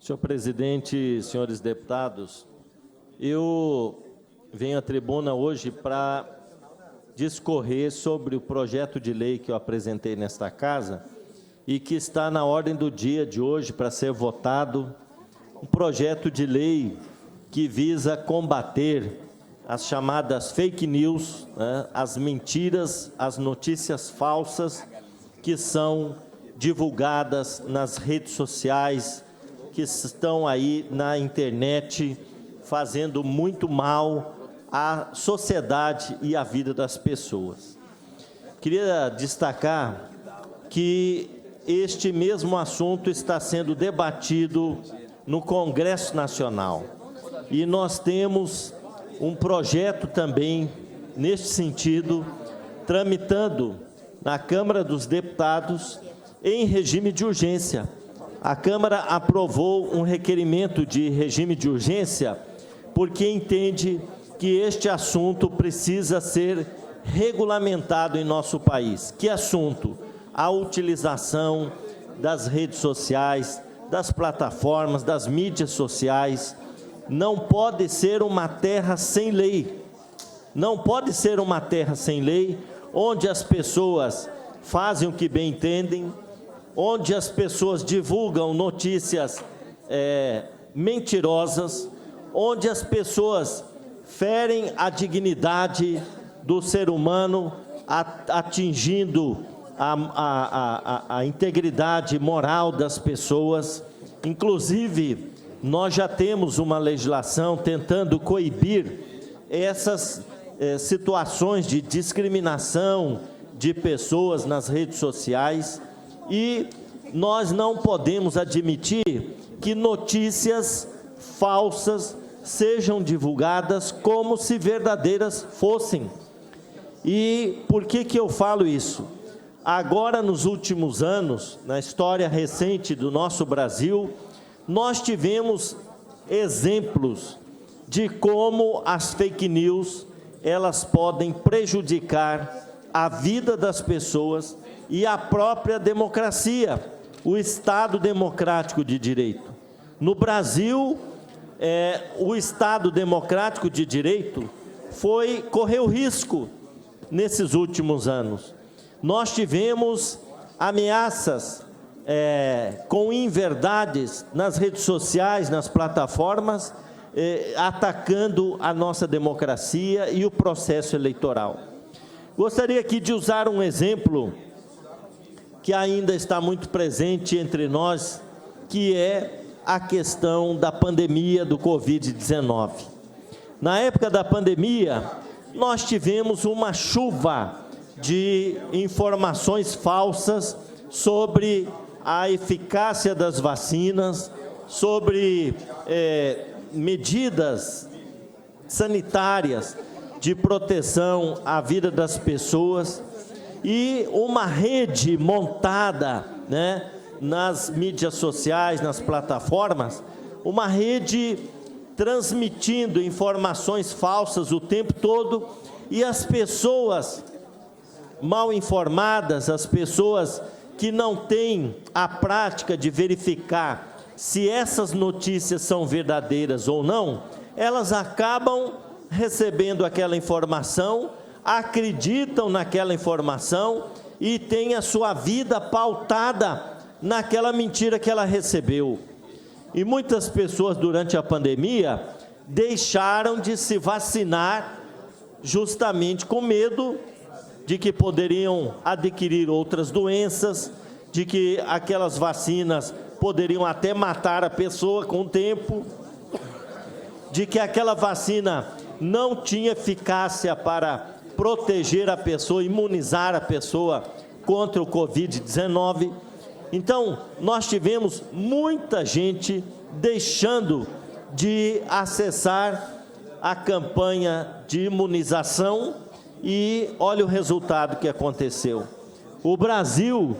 Senhor presidente, senhores deputados, eu venho à tribuna hoje para discorrer sobre o projeto de lei que eu apresentei nesta casa e que está na ordem do dia de hoje para ser votado, um projeto de lei que visa combater as chamadas fake news, né, as mentiras, as notícias falsas que são divulgadas nas redes sociais, que estão aí na internet, fazendo muito mal à sociedade e à vida das pessoas. Queria destacar que este mesmo assunto está sendo debatido no Congresso Nacional. E nós temos um projeto também, neste sentido, tramitando na Câmara dos Deputados em regime de urgência. A Câmara aprovou um requerimento de regime de urgência porque entende que este assunto precisa ser regulamentado em nosso país. Que assunto? A utilização das redes sociais, das plataformas, das mídias sociais. Não pode ser uma terra sem lei. Não pode ser uma terra sem lei, onde as pessoas fazem o que bem entendem, onde as pessoas divulgam notícias mentirosas, onde as pessoas ferem a dignidade do ser humano, atingindo a integridade moral das pessoas. Inclusive, nós já temos uma legislação tentando coibir essas situações de discriminação de pessoas nas redes sociais. E nós não podemos admitir que notícias falsas sejam divulgadas como se verdadeiras fossem. E por que eu falo isso? Agora, nos últimos anos, na história recente do nosso Brasil, nós tivemos exemplos de como as fake news, elas podem prejudicar a vida das pessoas e a própria democracia, o Estado democrático de direito. No Brasil, o Estado democrático de direito correu risco nesses últimos anos. Nós tivemos ameaças com inverdades nas redes sociais, nas plataformas, atacando a nossa democracia e o processo eleitoral. Gostaria aqui de usar um exemplo que ainda está muito presente entre nós, que é a questão da pandemia do Covid-19. Na época da pandemia, nós tivemos uma chuva de informações falsas sobre a eficácia das vacinas, sobre medidas sanitárias de proteção à vida das pessoas, e uma rede montada, né, nas mídias sociais, nas plataformas, uma rede transmitindo informações falsas o tempo todo, e as pessoas mal informadas, as pessoas que não têm a prática de verificar se essas notícias são verdadeiras ou não, elas acabam recebendo aquela informação, acreditam naquela informação e têm a sua vida pautada naquela mentira que ela recebeu. E muitas pessoas, durante a pandemia, deixaram de se vacinar justamente com medo de que poderiam adquirir outras doenças, de que aquelas vacinas poderiam até matar a pessoa com o tempo, de que aquela vacina não tinha eficácia para proteger a pessoa, imunizar a pessoa contra o Covid-19. Então, nós tivemos muita gente deixando de acessar a campanha de imunização e olha o resultado que aconteceu. O Brasil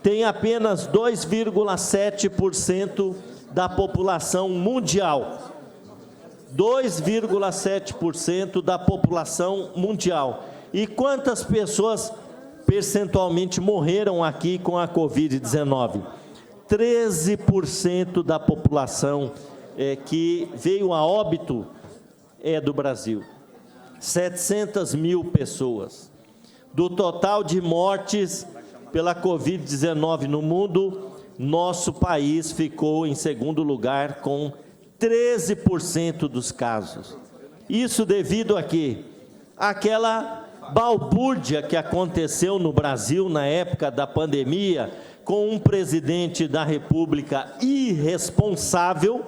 tem apenas 2,7% da população mundial. 2,7% da população mundial. E quantas pessoas percentualmente morreram aqui com a Covid-19? 13% da população que veio a óbito é do Brasil. 700 mil pessoas. Do total de mortes pela Covid-19 no mundo, nosso país ficou em segundo lugar com 13% dos casos. Isso devido a quê? Àquela balbúrdia que aconteceu no Brasil na época da pandemia, com um presidente da República irresponsável,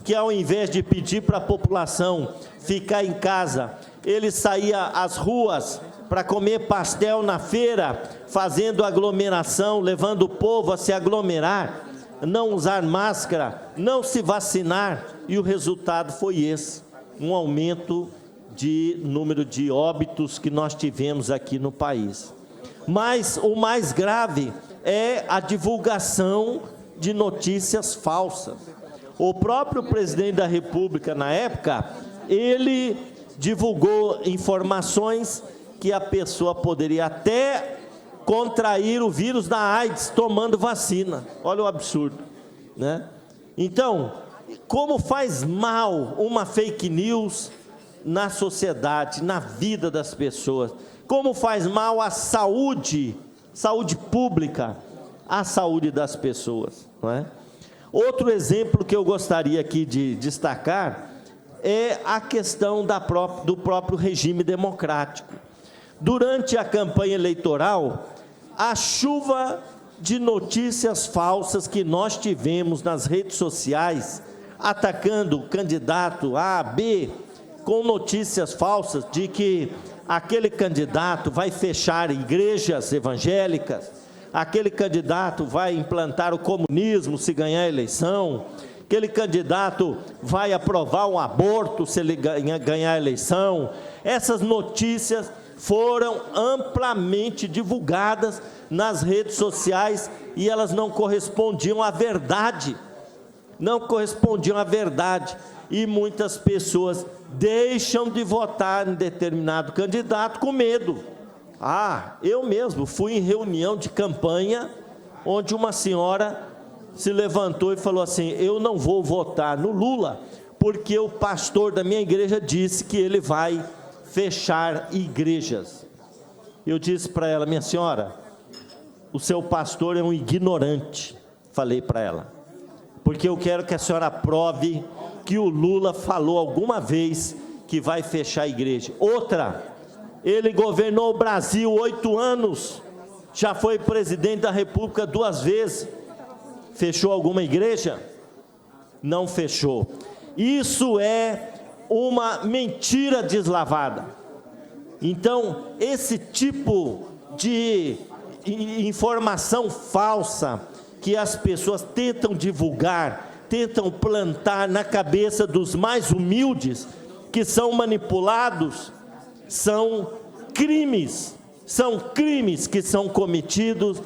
que ao invés de pedir para a população ficar em casa, ele saía às ruas para comer pastel na feira, fazendo aglomeração, levando o povo a se aglomerar, não usar máscara, não se vacinar, e o resultado foi esse, um aumento de número de óbitos que nós tivemos aqui no país. Mas o mais grave é a divulgação de notícias falsas. O próprio presidente da República, na época, ele divulgou informações que a pessoa poderia até contrair o vírus da AIDS tomando vacina. Olha o absurdo, né? Então, como faz mal uma fake news na sociedade, na vida das pessoas? Como faz mal à saúde pública, à saúde das pessoas, não é? Outro exemplo que eu gostaria aqui de destacar é a questão do próprio regime democrático. Durante a campanha eleitoral, a chuva de notícias falsas que nós tivemos nas redes sociais, atacando o candidato A, B, com notícias falsas de que aquele candidato vai fechar igrejas evangélicas, aquele candidato vai implantar o comunismo se ganhar a eleição, aquele candidato vai aprovar o aborto se ele ganhar a eleição. Essas notícias foram amplamente divulgadas nas redes sociais e elas não correspondiam à verdade. Não correspondiam à verdade. E muitas pessoas deixam de votar em determinado candidato com medo. Eu mesmo fui em reunião de campanha, onde uma senhora se levantou e falou assim: eu não vou votar no Lula, porque o pastor da minha igreja disse que ele vai fechar igrejas. Eu disse para ela: minha senhora, o seu pastor é um ignorante, falei para ela, porque eu quero que a senhora prove que o Lula falou alguma vez que vai fechar a igreja. Outra, ele governou o Brasil 8 anos, já foi presidente da República 2 vezes, fechou alguma igreja? Não fechou. Isso é uma mentira deslavada. Então, esse tipo de informação falsa que as pessoas tentam divulgar, tentam plantar na cabeça dos mais humildes, que são manipulados, são crimes que são cometidos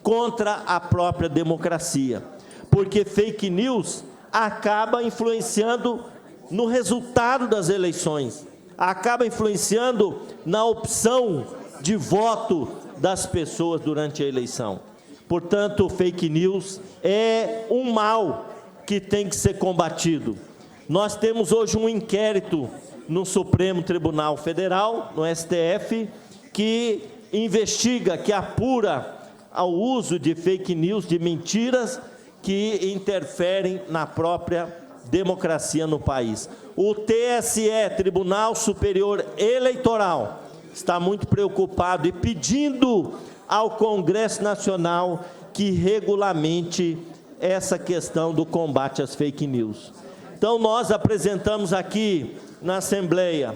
contra a própria democracia, porque fake news acaba influenciando no resultado das eleições, acaba influenciando na opção de voto das pessoas durante a eleição. Portanto, fake news é um mal que tem que ser combatido. Nós temos hoje um inquérito no Supremo Tribunal Federal, no STF, que investiga, que apura ao uso de fake news, de mentiras que interferem na própria democracia no país. O TSE, Tribunal Superior Eleitoral, está muito preocupado e pedindo ao Congresso Nacional que regulamente essa questão do combate às fake news. Então, nós apresentamos aqui na Assembleia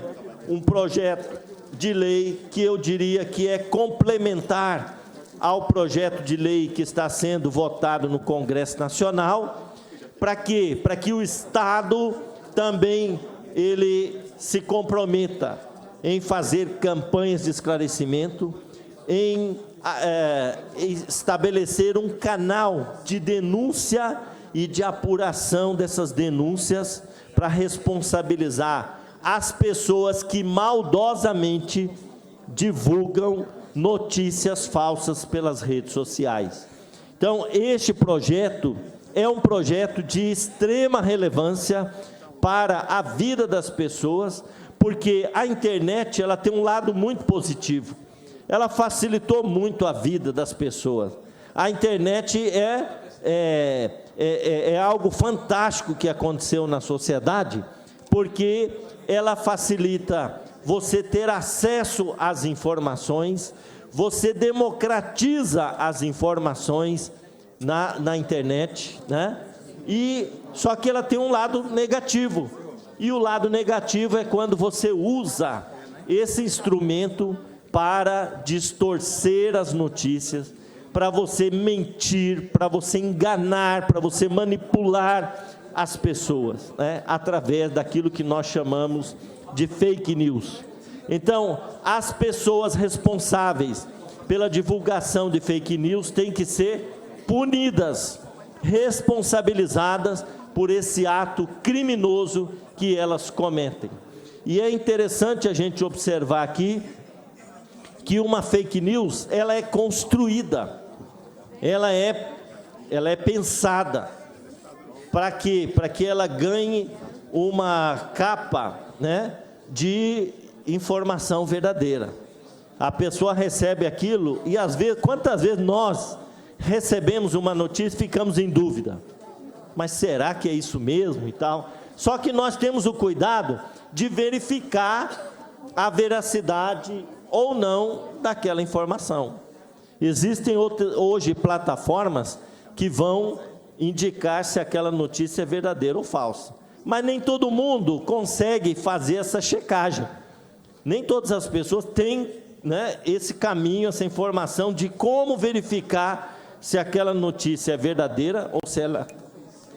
um projeto de lei que eu diria que é complementar ao projeto de lei que está sendo votado no Congresso Nacional. Para quê? Para que o Estado também ele se comprometa em fazer campanhas de esclarecimento, em estabelecer um canal de denúncia e de apuração dessas denúncias para responsabilizar as pessoas que maldosamente divulgam notícias falsas pelas redes sociais. Então, este projeto é um projeto de extrema relevância para a vida das pessoas, porque a internet ela tem um lado muito positivo. Ela facilitou muito a vida das pessoas. A internet é algo fantástico que aconteceu na sociedade, porque ela facilita você ter acesso às informações, você democratiza as informações na internet, né? Só que ela tem um lado negativo, e o lado negativo é quando você usa esse instrumento para distorcer as notícias, para você mentir, para você enganar, para você manipular as pessoas, né? Através daquilo que nós chamamos de fake news. Então, as pessoas responsáveis pela divulgação de fake news têm que ser punidas, responsabilizadas por esse ato criminoso que elas cometem. E é interessante a gente observar aqui que uma fake news, ela é construída, ela é pensada para quê? Para que ela ganhe uma capa, né, de informação verdadeira. A pessoa recebe aquilo e, às vezes, quantas vezes nós recebemos uma notícia e ficamos em dúvida? Mas será que é isso mesmo e tal? Só que nós temos o cuidado de verificar a veracidade ou não daquela informação. Existem hoje plataformas que vão indicar se aquela notícia é verdadeira ou falsa. Mas nem todo mundo consegue fazer essa checagem. Nem todas as pessoas têm, né, esse caminho, essa informação de como verificar se aquela notícia é verdadeira ou se ela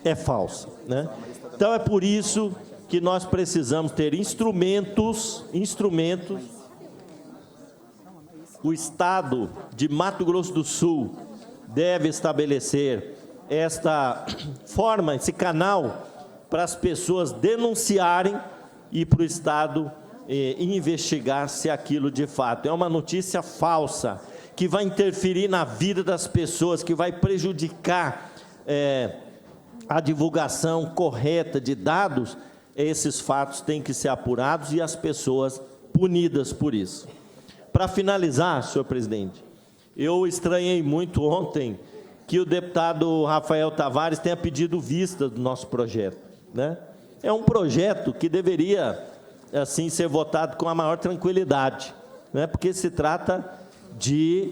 é falsa, né? Então, é por isso que nós precisamos ter instrumentos. O Estado de Mato Grosso do Sul deve estabelecer esta forma, esse canal, para as pessoas denunciarem e para o Estado investigar se aquilo de fato é uma notícia falsa, que vai interferir na vida das pessoas, que vai prejudicar a divulgação correta de dados. Esses fatos têm que ser apurados e as pessoas punidas por isso. Para finalizar, senhor presidente, eu estranhei muito ontem que o deputado Rafael Tavares tenha pedido vista do nosso projeto, né? É um projeto que deveria, assim, ser votado com a maior tranquilidade, né? Porque se trata de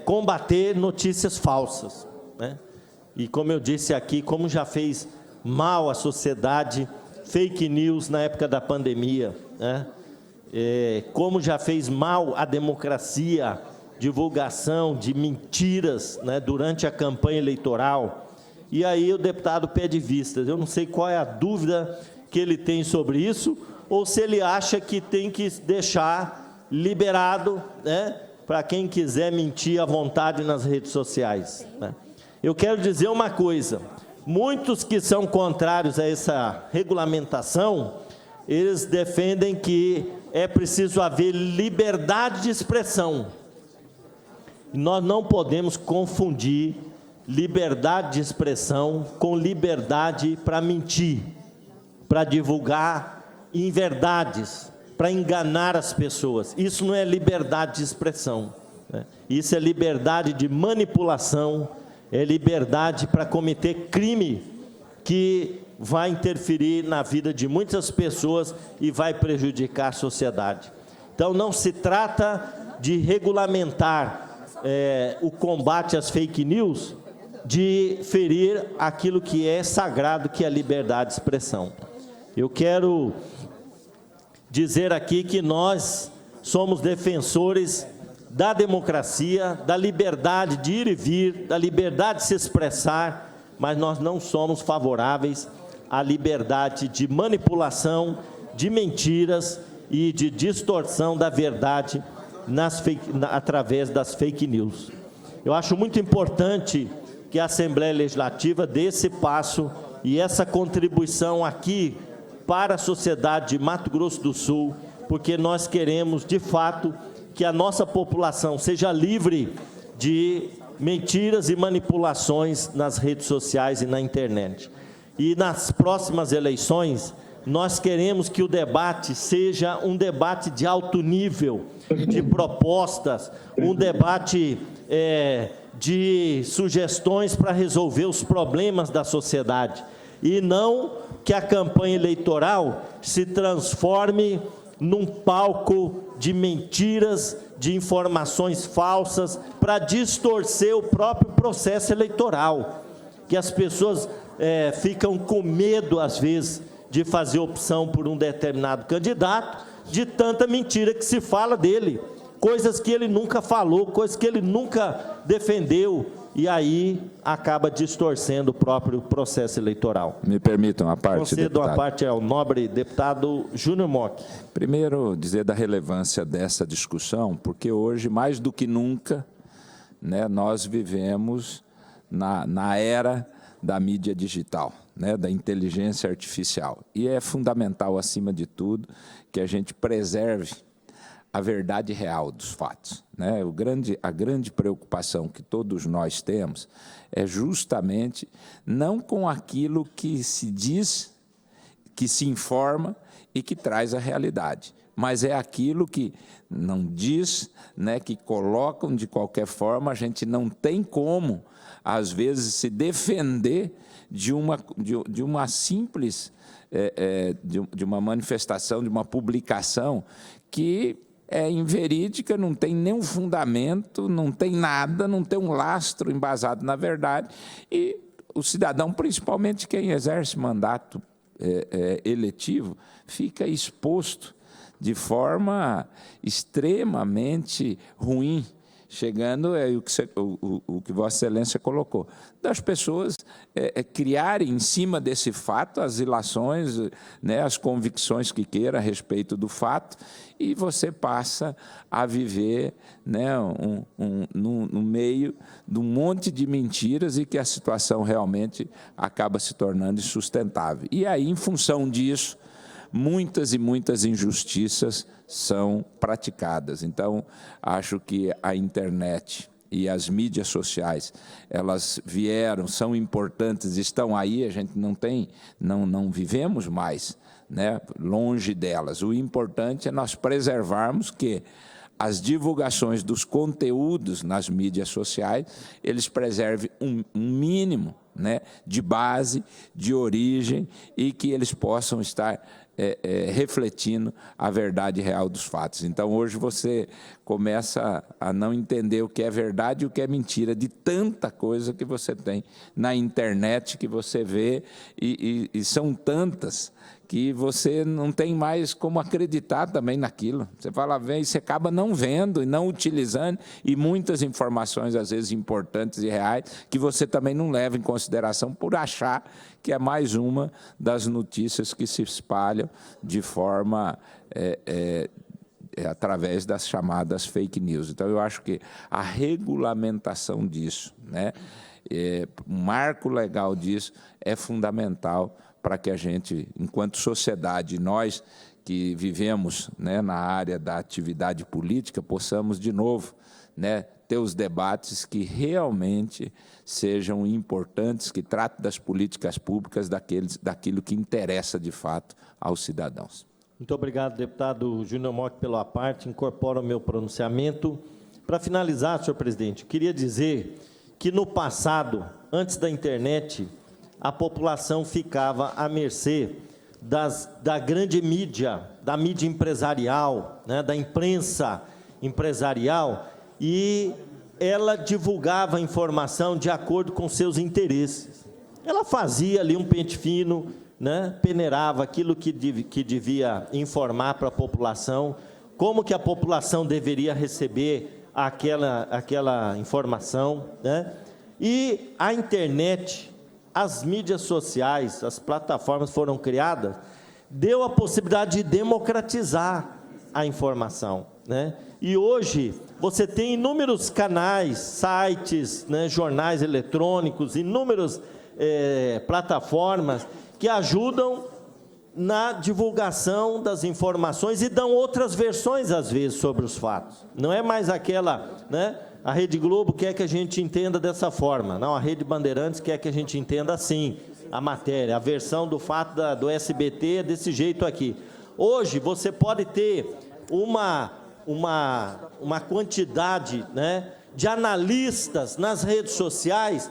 combater notícias falsas, né? E, como eu disse aqui, como já fez mal à sociedade, fake news na época da pandemia, né? Como já fez mal à democracia, divulgação de mentiras, né, durante a campanha eleitoral. E aí o deputado pede vistas. Eu não sei qual é a dúvida que ele tem sobre isso, ou se ele acha que tem que deixar liberado, né, para quem quiser mentir à vontade nas redes sociais, né? Eu quero dizer uma coisa: muitos que são contrários a essa regulamentação, eles defendem que é preciso haver liberdade de expressão. Nós não podemos confundir liberdade de expressão com liberdade para mentir, para divulgar inverdades, para enganar as pessoas. Isso não é liberdade de expressão, né? Isso é liberdade de manipulação, é liberdade para cometer crime que vai interferir na vida de muitas pessoas e vai prejudicar a sociedade. Então, não se trata de regulamentar o combate às fake news, de ferir aquilo que é sagrado, que é a liberdade de expressão. Eu quero dizer aqui que nós somos defensores da democracia, da liberdade de ir e vir, da liberdade de se expressar, mas nós não somos favoráveis à liberdade de manipulação, de mentiras e de distorção da verdade através das fake news. Eu acho muito importante que a Assembleia Legislativa dê esse passo e essa contribuição aqui para a sociedade de Mato Grosso do Sul, porque nós queremos, de fato, que a nossa população seja livre de mentiras e manipulações nas redes sociais e na internet. E nas próximas eleições, nós queremos que o debate seja um debate de alto nível, de propostas, um debate de sugestões para resolver os problemas da sociedade, e não que a campanha eleitoral se transforme num palco de mentiras, de informações falsas, para distorcer o próprio processo eleitoral, que as pessoas ficam com medo, às vezes, de fazer opção por um determinado candidato, de tanta mentira que se fala dele, coisas que ele nunca falou, coisas que ele nunca defendeu, e aí acaba distorcendo o próprio processo eleitoral. Me permitam a parte, Concedo deputado. a parte ao nobre deputado Júnior Mock. Primeiro, dizer da relevância dessa discussão, porque hoje, mais do que nunca, né, nós vivemos na era da mídia digital, né, da inteligência artificial. E é fundamental, acima de tudo, que a gente preserve a verdade real dos fatos, né? A grande preocupação que todos nós temos é justamente não com aquilo que se diz, que se informa e que traz a realidade, mas é aquilo que não diz, né, que colocam de qualquer forma. A gente não tem como, às vezes, se defender de uma simples, de uma manifestação, de uma publicação que é inverídica, não tem nenhum fundamento, não tem nada, não tem um lastro embasado na verdade, e o cidadão, principalmente quem exerce mandato eletivo, fica exposto de forma extremamente ruim, chegando o que Vossa Excelência colocou, das pessoas criarem em cima desse fato as ilações, né, as convicções que queira a respeito do fato, e você passa a viver, né, no meio de um monte de mentiras, e que a situação realmente acaba se tornando insustentável. E aí, em função disso, muitas e muitas injustiças são praticadas. Então, acho que a internet e as mídias sociais, elas vieram, são importantes, estão aí, a gente não vivemos mais, né, longe delas. O importante é nós preservarmos que as divulgações dos conteúdos nas mídias sociais, eles preservem um mínimo, né, de base, de origem, e que eles possam estar refletindo a verdade real dos fatos. Então, hoje você começa a não entender o que é verdade e o que é mentira, de tanta coisa que você tem na internet, que você vê, e são tantas que você não tem mais como acreditar também naquilo. Você fala, vem, e você acaba não vendo e não utilizando, e muitas informações, às vezes, importantes e reais, que você também não leva em consideração por achar que é mais uma das notícias que se espalham de forma através das chamadas fake news. Então, eu acho que a regulamentação disso, né, um marco legal disso é fundamental para que a gente, enquanto sociedade, nós que vivemos, né, na área da atividade política, possamos, de novo, né, ter os debates que realmente sejam importantes, que tratem das políticas públicas, daquilo que interessa, de fato, aos cidadãos. Muito obrigado, deputado Júnior Mock, pela parte. Incorporo o meu pronunciamento. Para finalizar, senhor presidente, queria dizer que, no passado, antes da internet, a população ficava à mercê da grande mídia, da mídia empresarial, né, da imprensa empresarial, e ela divulgava a informação de acordo com seus interesses. Ela fazia ali um pente fino, né, peneirava aquilo que devia informar para a população, como que a população deveria receber aquela informação, né? E a internet, as mídias sociais, as plataformas foram criadas, deu a possibilidade de democratizar a informação, né? E hoje você tem inúmeros canais, sites, né, jornais eletrônicos, inúmeras plataformas que ajudam na divulgação das informações e dão outras versões, às vezes, sobre os fatos. Não é mais aquela, né, A Rede Globo quer que a gente entenda dessa forma. Não, a Rede Bandeirantes quer que a gente entenda assim a matéria. A versão do fato do SBT é desse jeito aqui. Hoje, você pode ter uma quantidade, né, de analistas nas redes sociais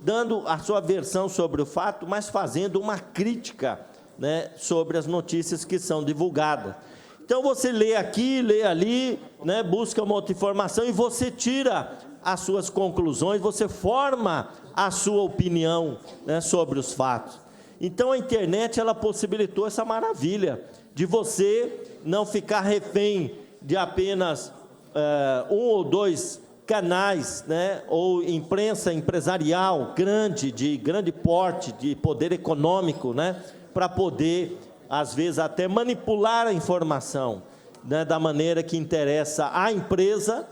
dando a sua versão sobre o fato, mas fazendo uma crítica, né, sobre as notícias que são divulgadas. Então, você lê aqui, lê ali, né, busca uma outra informação e você tira as suas conclusões, você forma a sua opinião, né, sobre os fatos. Então, a internet, ela possibilitou essa maravilha de você não ficar refém de apenas um ou dois canais, né, ou imprensa empresarial grande, de grande porte, de poder econômico, né, para poder, às vezes, até manipular a informação, né, da maneira que interessa à empresa.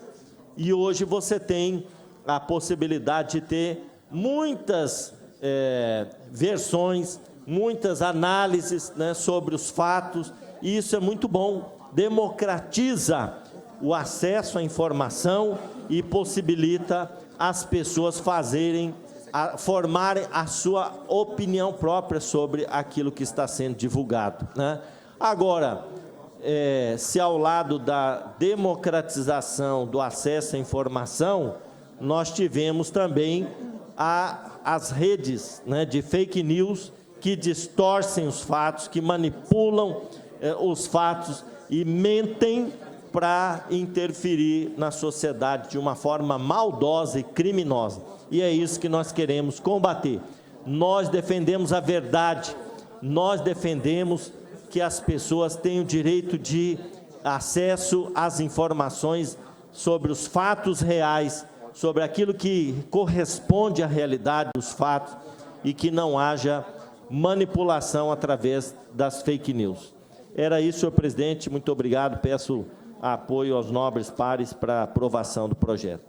E hoje você tem a possibilidade de ter muitas versões, muitas análises, né, sobre os fatos, e isso é muito bom, democratiza o acesso à informação e possibilita as pessoas formarem a sua opinião própria sobre aquilo que está sendo divulgado, né? Agora, se ao lado da democratização do acesso à informação, nós tivemos também as redes, né, de fake news que distorcem os fatos, que manipulam os fatos e mentem para interferir na sociedade de uma forma maldosa e criminosa. E é isso que nós queremos combater. Nós defendemos a verdade, nós defendemos que as pessoas tenham direito de acesso às informações sobre os fatos reais, sobre aquilo que corresponde à realidade dos fatos e que não haja manipulação através das fake news. Era isso, senhor presidente. Muito obrigado. Peço apoio aos nobres pares para a aprovação do projeto.